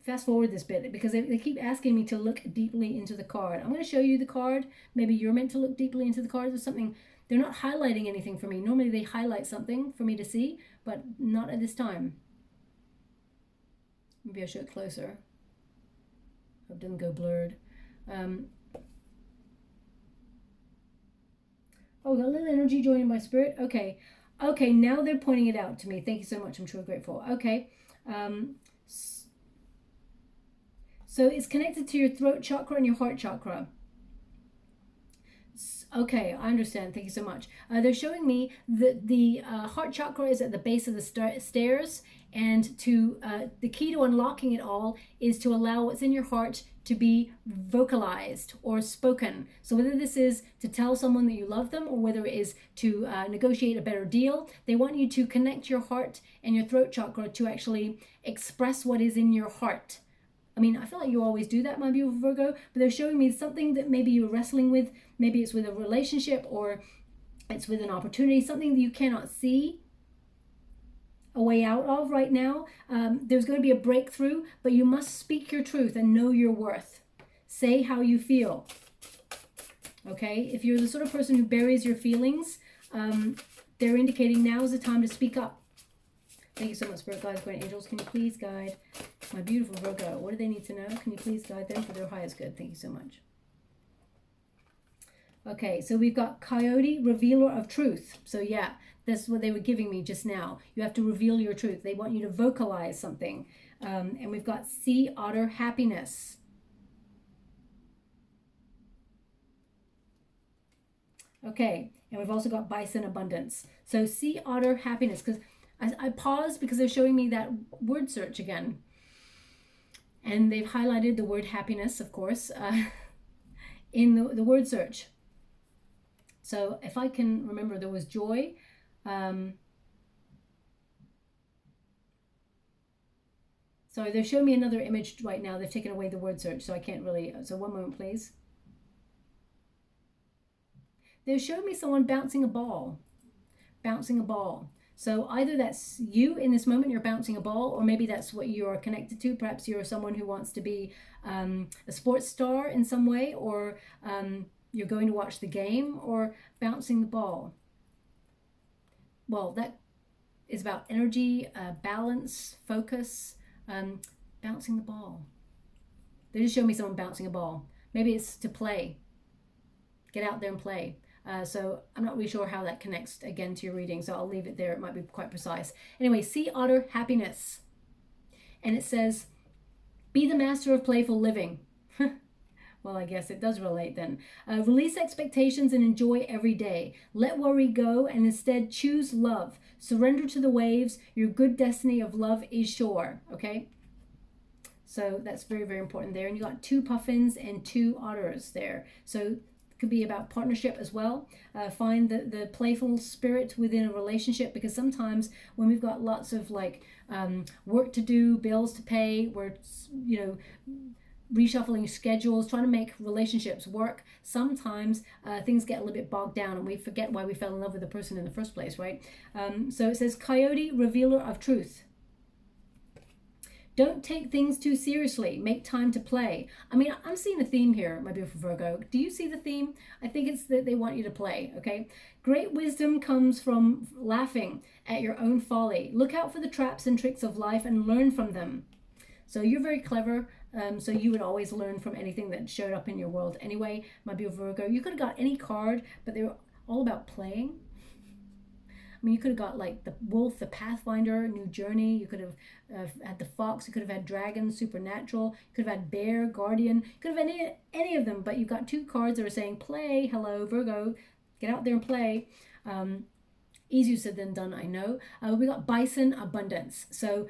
Fast forward this bit because they keep asking me to look deeply into the card. I'm going to show you the card. Maybe you're meant to look deeply into the card. There's something, they're not highlighting anything for me. Normally they highlight something for me to see, but not at this time. Maybe I'll show it closer. Hope it doesn't go blurred. Oh, got a little energy joining my spirit. Okay. Okay, now they're pointing it out to me. Thank you so much. I'm truly grateful. Okay. So it's connected to your throat chakra and your heart chakra. Okay, I understand. Thank you so much. They're showing me that the heart chakra is at the base of the stairs, and to the key to unlocking it all is to allow what's in your heart to be vocalized or spoken. So whether this is to tell someone that you love them, or whether it is to negotiate a better deal, they want you to connect your heart and your throat chakra to actually express what is in your heart. I mean, I feel like you always do that, my beautiful Virgo, but they're showing me something that maybe you're wrestling with. Maybe it's with a relationship, or it's with an opportunity, something that you cannot see a way out of right now. There's going to be a breakthrough, but you must speak your truth and know your worth. Say how you feel. Okay? If you're the sort of person who buries your feelings, they're indicating now is the time to speak up. Thank you so much, Spirit Guides, Guardian Angels. Can you please guide my beautiful Virgo? What do they need to know? Can you please guide them for their highest good? Thank you so much. Okay, so we've got Coyote, Revealer of Truth. So yeah, that's what they were giving me just now. You have to reveal your truth. They want you to vocalize something. And we've got Sea Otter, Happiness. Okay, and we've also got Bison, Abundance. So Sea Otter, Happiness, because I paused because they're showing me that word search again. And they've highlighted the word happiness, of course, in the word search. So if I can remember, there was joy. Sorry, they're showing me another image right now. They've taken away the word search, so I can't really. So one moment, please. They're showing me someone bouncing a ball. Bouncing a ball. So either that's you in this moment, you're bouncing a ball, or maybe that's what you are connected to. Perhaps you're someone who wants to be a sports star in some way, or you're going to watch the game, or bouncing the ball. Well, that is about energy, balance, focus, bouncing the ball. They just showed me someone bouncing a ball. Maybe it's to play. Get out there and play. So I'm not really sure how that connects again to your reading, so I'll leave it there. It might be quite precise. Anyway, sea otter, happiness. And it says, be the master of playful living. Well, I guess it does relate then. Release expectations and enjoy every day. Let worry go and instead choose love. Surrender to the waves. Your good destiny of love is sure. Okay? So that's very, very important there. And you got 2 puffins and 2 otters there. So it could be about partnership as well. Find the playful spirit within a relationship, because sometimes when we've got lots of like work to do, bills to pay, we're, you know, reshuffling schedules, trying to make relationships work, sometimes things get a little bit bogged down and we forget why we fell in love with the person in the first place, right? So it says, coyote, revealer of truth. Don't take things too seriously. Make time to play. I mean, I'm seeing a theme here, my beautiful Virgo. Do you see the theme? I think it's that they want you to play, okay? Great wisdom comes from laughing at your own folly. Look out for the traps and tricks of life and learn from them. So you're very clever. So you would always learn from anything that showed up in your world anyway, my beautiful Virgo. You could have got any card, but they were all about playing. I mean, you could have got like the wolf, the pathfinder, new journey. You could have had the fox. You could have had dragon, supernatural. You could have had bear, guardian. You could have had any of them, but you've got 2 cards that are saying play. Hello, Virgo. Get out there and play. Easier said than done, I know. We got bison, abundance. So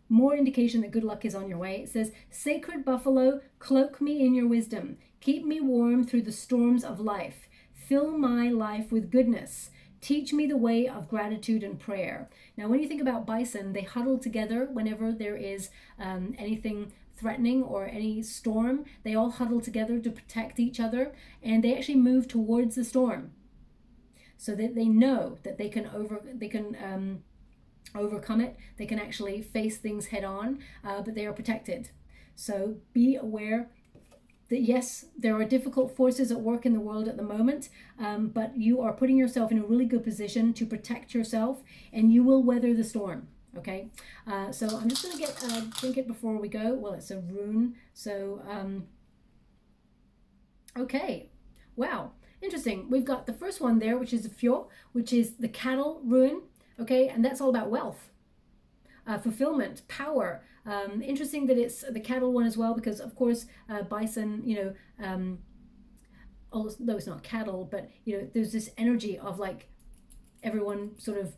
more indication that good luck is on your way. It says, sacred buffalo, cloak me in your wisdom. Keep me warm through the storms of life. Fill my life with goodness. Teach me the way of gratitude and prayer. Now, when you think about bison, they huddle together whenever there is anything threatening or any storm. They all huddle together to protect each other, and they actually move towards the storm so that they know that they can overcome it. They can actually face things head on, but they are protected. So be aware that yes, there are difficult forces at work in the world at the moment, but you are putting yourself in a really good position to protect yourself, and you will weather the storm. Okay, so I'm just going to get drink it before we go. Well, it's a rune, so okay, wow, interesting. We've got the first one there, which is the Fjord, which is the cattle rune. Okay, and that's all about wealth, fulfillment, power. Interesting that it's the cattle one as well, because of course bison, you know, although it's not cattle, but you know, there's this energy of like everyone sort of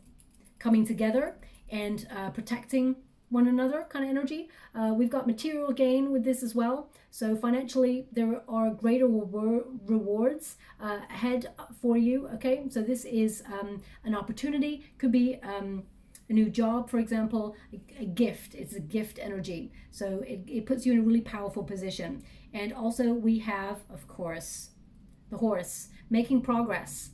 coming together and protecting one another kind of energy. We've got material gain with this as well. So financially, there are greater rewards ahead for you. Okay, so this is an opportunity. Could be a new job, for example, a gift. It's a gift energy. So it puts you in a really powerful position. And also we have, of course, the horse, making progress.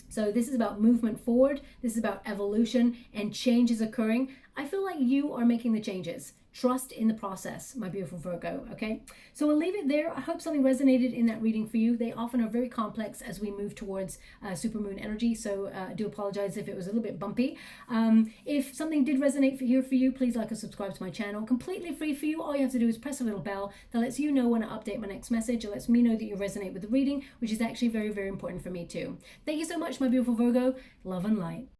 So this is about movement forward. This is about evolution and changes occurring. I feel like you are making the changes. Trust in the process, my beautiful Virgo, okay? So we'll leave it there. I hope something resonated in that reading for you. They often are very complex as we move towards supermoon energy, so I do apologize if it was a little bit bumpy. If something did resonate here for you, please like and subscribe to my channel. Completely free for you. All you have to do is press a little bell that lets you know when I update my next message. It lets me know that you resonate with the reading, which is actually very, very important for me too. Thank you so much, my beautiful Virgo. Love and light.